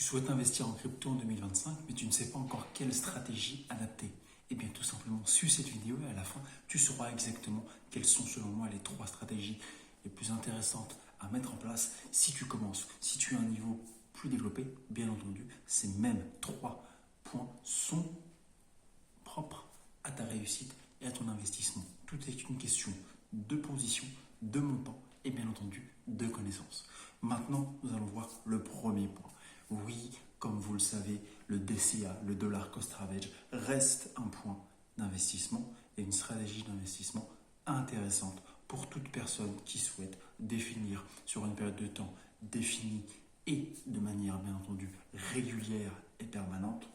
souhaites investir en crypto en 2025, mais tu ne sais pas encore quelle stratégie adapter. Eh bien, tout simplement, suis cette vidéo et à la fin, tu sauras exactement quelles sont, selon moi, les 3 stratégies les plus intéressantes à mettre en place si tu commences. Si tu as un niveau plus développé, bien entendu, ces mêmes 3 points sont propres à ta réussite et à ton investissement. Tout est une question de position, de montant et bien entendu de connaissances. Maintenant, nous allons voir le premier point. Oui, comme vous le savez, le DCA, le dollar cost average, reste un point d'investissement et une stratégie d'investissement intéressante pour toute personne qui souhaite définir sur une période de temps définie et de manière bien entendu régulière et permanente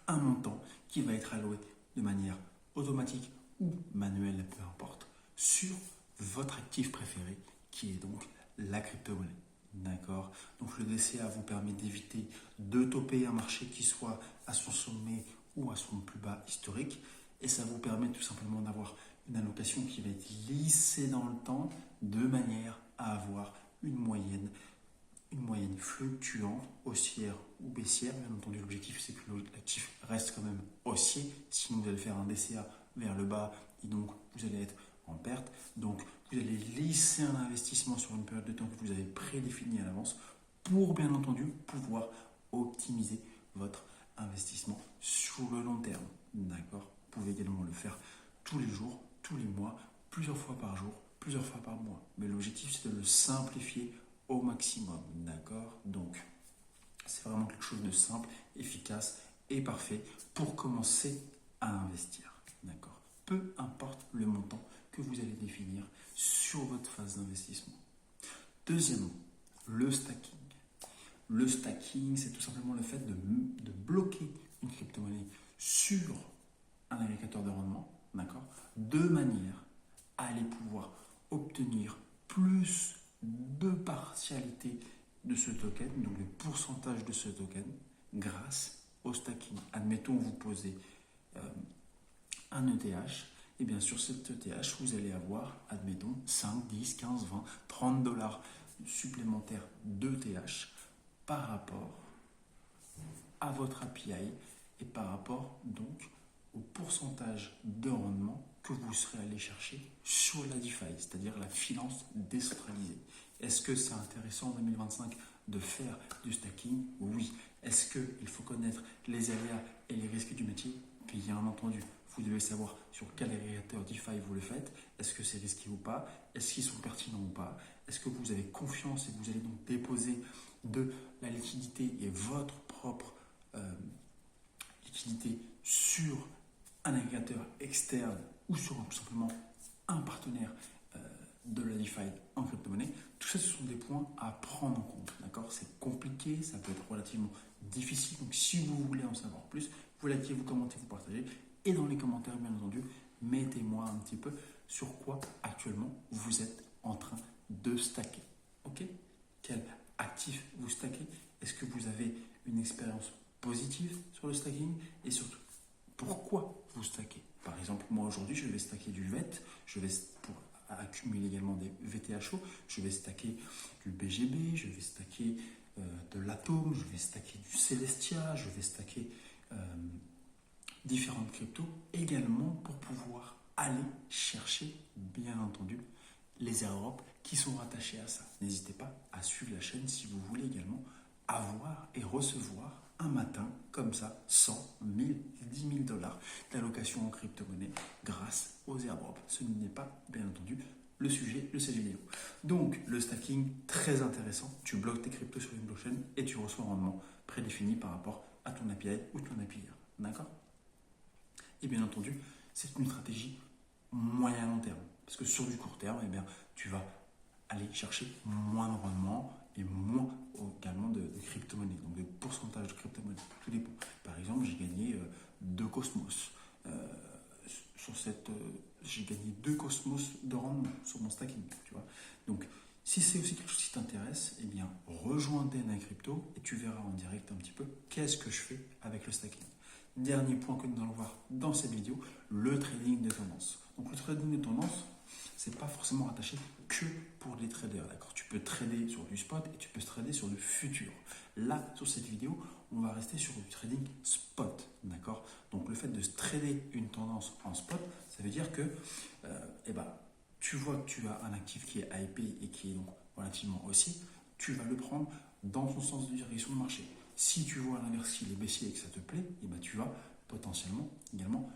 un montant qui va être alloué de manière automatique ou manuelle, peu importe, sur votre actif préféré qui est donc la crypto-monnaie. D'accord. Donc le DCA vous permet d'éviter de toper un marché qui soit à son sommet ou à son plus bas historique. Et ça vous permet tout simplement d'avoir une allocation qui va être lissée dans le temps de manière à avoir une moyenne fluctuante, haussière ou baissière. Bien entendu, l'objectif c'est que l'actif reste quand même haussier. Sinon vous allez faire un DCA vers le bas et donc vous allez être en perte. Donc vous allez lisser un investissement sur une période de temps que vous avez prédéfinie à l'avance pour bien entendu pouvoir optimiser votre investissement sur le long terme. D'accord. Vous pouvez également le faire tous les jours, tous les mois, plusieurs fois par jour, plusieurs fois par mois. Mais l'objectif c'est de le simplifier au maximum. D'accord. Donc c'est vraiment quelque chose de simple, efficace et parfait pour commencer à investir. D'accord. Peu importe le montant que vous allez définir sur votre phase d'investissement. Deuxièmement, le stacking. Le stacking, c'est tout simplement le fait de bloquer une crypto-monnaie sur un agrégateur de rendement, d'accord, de manière à aller pouvoir obtenir plus de partialité de ce token, donc le pourcentage de ce token, grâce au stacking. Admettons, vous posez un ETH, et bien sur cet ETH, vous allez avoir, admettons, 5, 10, 15, 20, 30 dollars supplémentaires d'ETH par rapport à votre API et par rapport donc au pourcentage de rendement que vous serez allé chercher sur la DeFi, c'est-à-dire la finance décentralisée. Est-ce que c'est intéressant en 2025 de faire du stacking? Oui. Est-ce qu'il faut connaître les aléas et les risques du métier? Bien entendu. Vous devez savoir sur quel agrégateur DeFi vous le faites. Est-ce que c'est risqué ou pas? Est-ce qu'ils sont pertinents ou pas? Est-ce que vous avez confiance et vous allez donc déposer de la liquidité et votre propre liquidité sur un agrégateur externe ou sur tout simplement un partenaire de la DeFi en crypto-monnaie? Tout ça, ce sont des points à prendre en compte. D'accord. C'est compliqué, ça peut être relativement difficile. Donc, si vous voulez en savoir plus, vous likez, vous commentez, vous partagez. Et dans les commentaires, bien entendu, mettez-moi un petit peu sur quoi actuellement vous êtes en train de stacker. Ok? Quel actif vous stackez? Est-ce que vous avez une expérience positive sur le stacking? Et surtout, pourquoi vous stackez? Par exemple, moi aujourd'hui, je vais stacker du VET, je vais pour accumuler également des VTHO, je vais stacker du BGB, je vais stacker de l'Atome, je vais stacker du Celestia, je vais stacker différentes cryptos également pour pouvoir aller chercher, bien entendu, les airdrops qui sont rattachés à ça. N'hésitez pas à suivre la chaîne si vous voulez également avoir et recevoir un matin comme ça 100, 1000, 10 000 dollars d'allocation en crypto-monnaie grâce aux airdrops. Ce n'est pas, bien entendu, le sujet de cette vidéo. Donc, le stacking, très intéressant. Tu bloques tes cryptos sur une blockchain et tu reçois un rendement prédéfini par rapport à ton API ou ton API. D'accord? Et bien entendu, c'est une stratégie moyen long terme. Parce que sur du court terme, eh bien, tu vas aller chercher moins de rendement et moins également de crypto-monnaie, donc de pourcentage de crypto-monnaie. Tout dépend. Par exemple, j'ai gagné 2 Cosmos. J'ai gagné 2 Cosmos de rendement sur mon stacking. Tu vois. Donc, si c'est aussi quelque chose qui t'intéresse, eh bien, rejoins DNA Crypto et tu verras en direct un petit peu qu'est-ce que je fais avec le stacking. Dernier point que nous allons voir dans cette vidéo, le trading de tendance. Donc le trading de tendance, c'est pas forcément rattaché que pour les traders, d'accord? Tu peux trader sur du spot et tu peux trader sur le futur. Là, sur cette vidéo, on va rester sur du trading spot, d'accord? Donc le fait de trader une tendance en spot, ça veut dire que tu vois que tu as un actif qui est hypé et qui est donc relativement haussier, tu vas le prendre dans son sens de direction de marché. Si tu vois à l'inverse qu'il est baissier et que ça te plaît, tu vas potentiellement également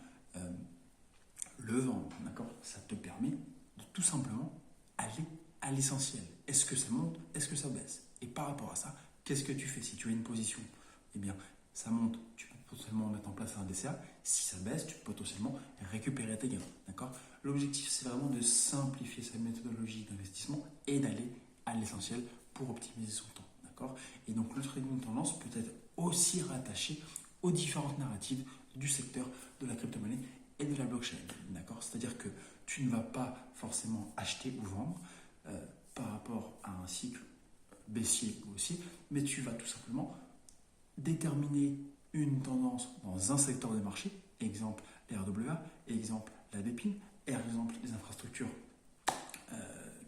le vendre, d'accord? Ça te permet de tout simplement aller à l'essentiel. Est-ce que ça monte? Est-ce que ça baisse? Et par rapport à ça, qu'est-ce que tu fais? Si tu as une position, ça monte, tu peux potentiellement mettre en place un DCA. Si ça baisse, tu peux potentiellement récupérer tes gains, d'accord? L'objectif, c'est vraiment de simplifier sa méthodologie d'investissement et d'aller à l'essentiel pour optimiser son temps, d'accord? Et donc, le trading tendance peut être aussi rattaché aux différentes narratives du secteur de la crypto-monnaie et de la blockchain, d'accord? C'est-à-dire que tu ne vas pas forcément acheter ou vendre par rapport à un cycle baissier ou haussier, mais tu vas tout simplement déterminer une tendance dans un secteur des marchés, exemple les RWA, exemple la BPIN, exemple les infrastructures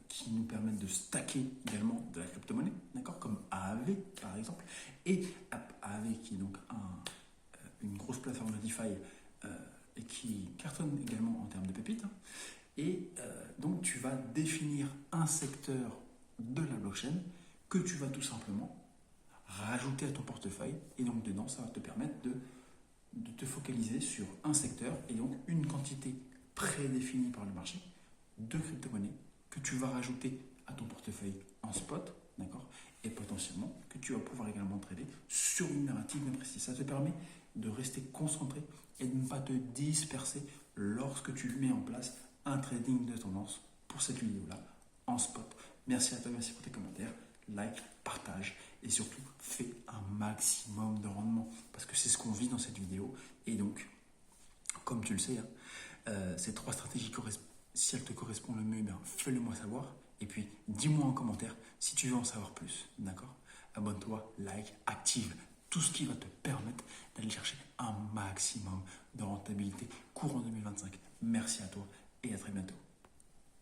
qui nous permettent de stacker également de la crypto-monnaie, d'accord, comme AAV par exemple, et AAV qui est donc une grosse plateforme de DeFi et qui cartonne également en termes de pépites. Donc tu vas définir un secteur de la blockchain que tu vas tout simplement rajouter à ton portefeuille, et donc dedans ça va te permettre de te focaliser sur un secteur et donc une quantité prédéfinie par le marché de crypto-monnaie que tu vas rajouter à ton portefeuille en spot, d'accord, et potentiellement que tu vas pouvoir également trader sur une narrative bien précise. Ça te permet de rester concentré et de ne pas te disperser lorsque tu mets en place un trading de tendance pour cette vidéo-là en spot. Merci à toi, merci pour tes commentaires, like, partage et surtout fais un maximum de rendement parce que c'est ce qu'on vit dans cette vidéo. Et donc, comme tu le sais, ces 3 stratégies, si elles te correspondent le mieux, fais-le moi savoir. Et puis, dis-moi en commentaire si tu veux en savoir plus, d'accord? Abonne-toi, like, active tout ce qui va te permettre d'aller chercher un maximum de rentabilité courant 2025. Merci à toi et à très bientôt.